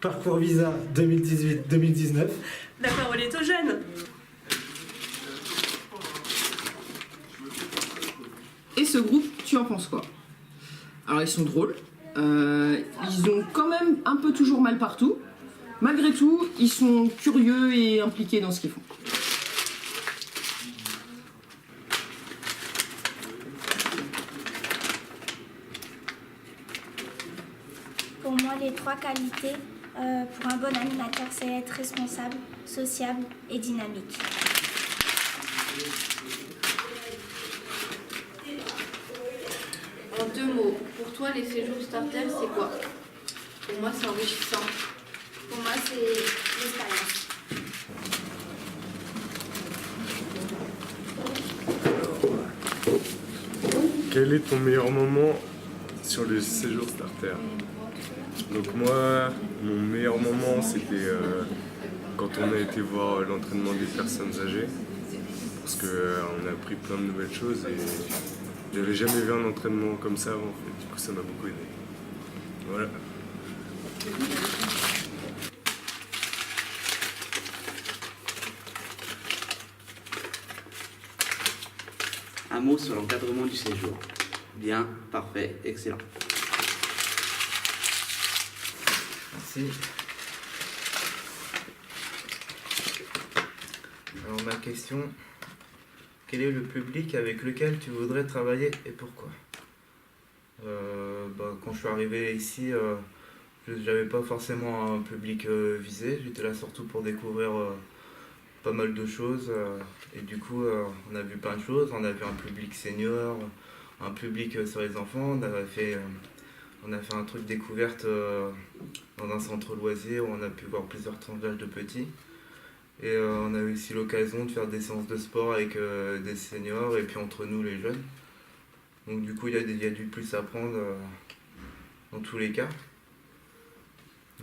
Parcours Visa 2018-2019. La parole est aux jeunes. Et ce groupe, tu en penses quoi? Alors ils sont drôles, ils ont quand même un peu toujours mal partout. Malgré tout, ils sont curieux et impliqués dans ce qu'ils font. Pour moi, les trois qualités pour un bon animateur, c'est être responsable, sociable et dynamique. En 2 mots, pour toi, les séjours starter, c'est quoi? Pour moi, c'est enrichissant. Pour moi, c'est l'expérience. Quel est ton meilleur moment sur le séjour starter? Donc moi, mon meilleur moment, c'était quand on a été voir l'entraînement des personnes âgées. Parce qu'on a appris plein de nouvelles choses et j'avais jamais vu un entraînement comme ça avant. En fait. Du coup, ça m'a beaucoup aidé. Voilà. Un mot sur l'encadrement du séjour. Bien, parfait, excellent. Merci. Alors ma question, quel est le public avec lequel tu voudrais travailler et pourquoi? Quand je suis arrivé ici, je n'avais pas forcément un public visé, j'étais là surtout pour découvrir pas mal de choses et du coup on a vu plein de choses, on a vu un public senior, un public sur les enfants, on a fait un truc découverte dans un centre loisir où on a pu voir plusieurs tranches d'âge de petits. Et on a eu aussi l'occasion de faire des séances de sport avec des seniors et puis entre nous les jeunes. Donc du coup il y a du plus à apprendre dans tous les cas.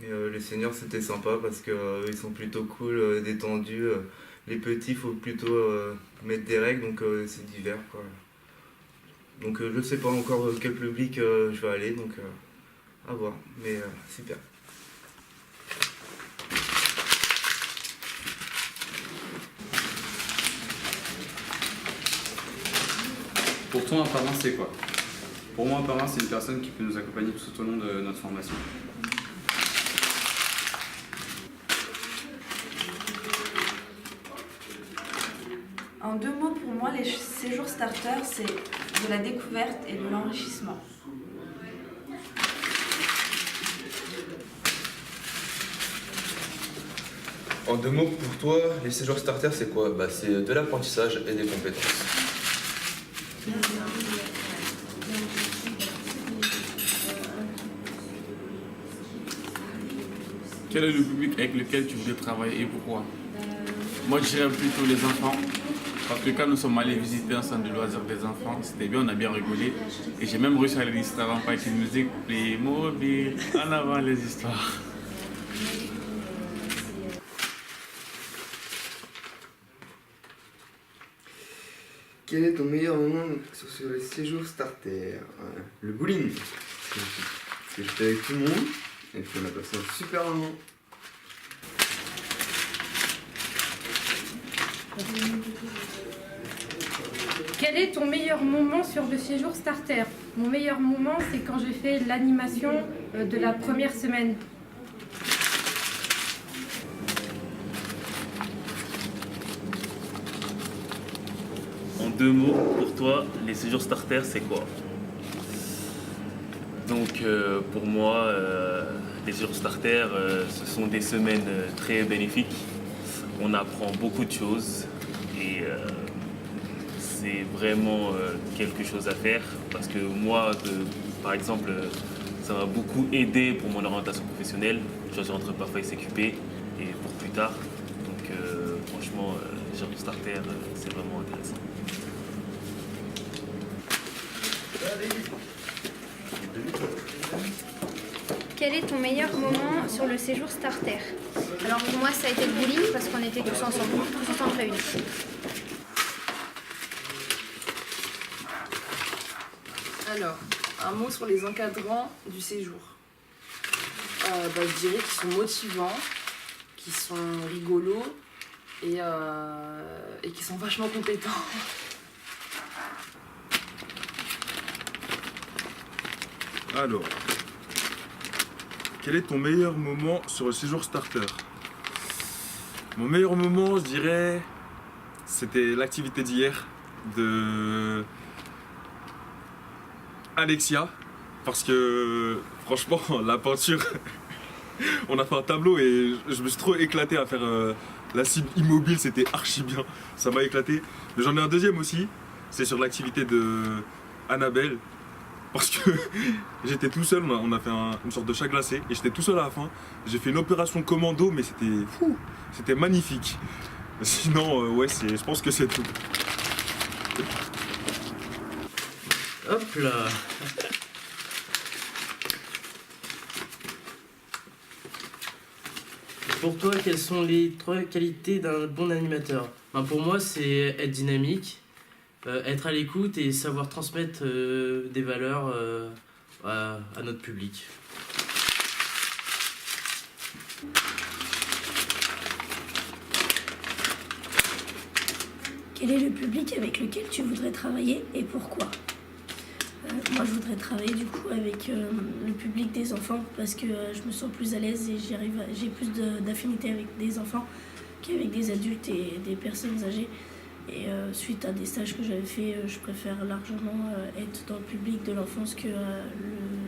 Et les seniors c'était sympa parce qu'ils sont plutôt cool, détendus. Les petits il faut plutôt mettre des règles donc c'est divers quoi. Donc je sais pas encore quel public je vais aller donc à voir mais super. Pour toi, un parrain, c'est quoi? Pour moi, un parrain, c'est une personne qui peut nous accompagner tout au long de notre formation. En 2 mots, pour moi, les séjours starter, c'est de la découverte et de l'enrichissement. En 2 mots, pour toi, les séjours starter, c'est quoi? C'est de l'apprentissage et des compétences. Quel est le public avec lequel tu voudrais travailler et pourquoi? Moi, je dirais plutôt les enfants. Parce que quand nous sommes allés visiter un centre de loisirs des enfants, c'était bien, on a bien rigolé. Et j'ai même réussi à les distraire un peu avec une musique Playmobil. En avant les histoires. Quel est ton meilleur moment sur les séjours starter? Le bowling. Parce que j'étais avec tout le monde et puis on a passé un super moment. Quel est ton meilleur moment sur le séjour starter? Mon meilleur moment, c'est quand j'ai fait l'animation de la première semaine. En 2 mots, pour toi, les séjours starter, c'est quoi? Donc, pour moi, les séjours starter, ce sont des semaines très bénéfiques. On apprend beaucoup de choses et c'est vraiment quelque chose à faire parce que moi, par exemple, ça m'a beaucoup aidé pour mon orientation professionnelle, choisir entre parfois et CQP et pour plus tard. Donc, franchement, les séjours starter, c'est vraiment intéressant. Quel est ton meilleur moment sur le séjour starter? Alors pour moi ça a été le bowling parce qu'on était tous ensemble réunis. Alors, un mot sur les encadrants du séjour. Je dirais qu'ils sont motivants, qu'ils sont rigolos et qu'ils sont vachement compétents. Alors, quel est ton meilleur moment sur le séjour starter? Mon meilleur moment, je dirais, c'était l'activité d'hier de Alexia, parce que franchement, la peinture, on a fait un tableau et je me suis trop éclaté à faire la cible immobile, c'était archi bien, ça m'a éclaté. Mais j'en ai un deuxième aussi, c'est sur l'activité de Annabelle. Parce que j'étais tout seul, on a fait une sorte de chat glacé et j'étais tout seul à la fin. J'ai fait une opération commando, mais c'était magnifique. Sinon, ouais, je pense que c'est tout. Hop là. Pour toi, quelles sont les 3 qualités d'un bon animateur? Pour moi, c'est être dynamique, être à l'écoute et savoir transmettre des valeurs à notre public. Quel est le public avec lequel tu voudrais travailler et pourquoi? Moi, je voudrais travailler du coup avec le public des enfants parce que je me sens plus à l'aise et j'ai plus d'affinité avec des enfants qu'avec des adultes et des personnes âgées. Et suite à des stages que j'avais fait, je préfère largement être dans le public de l'enfance que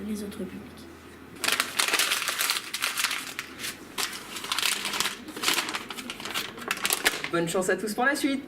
les autres publics. Bonne chance à tous pour la suite!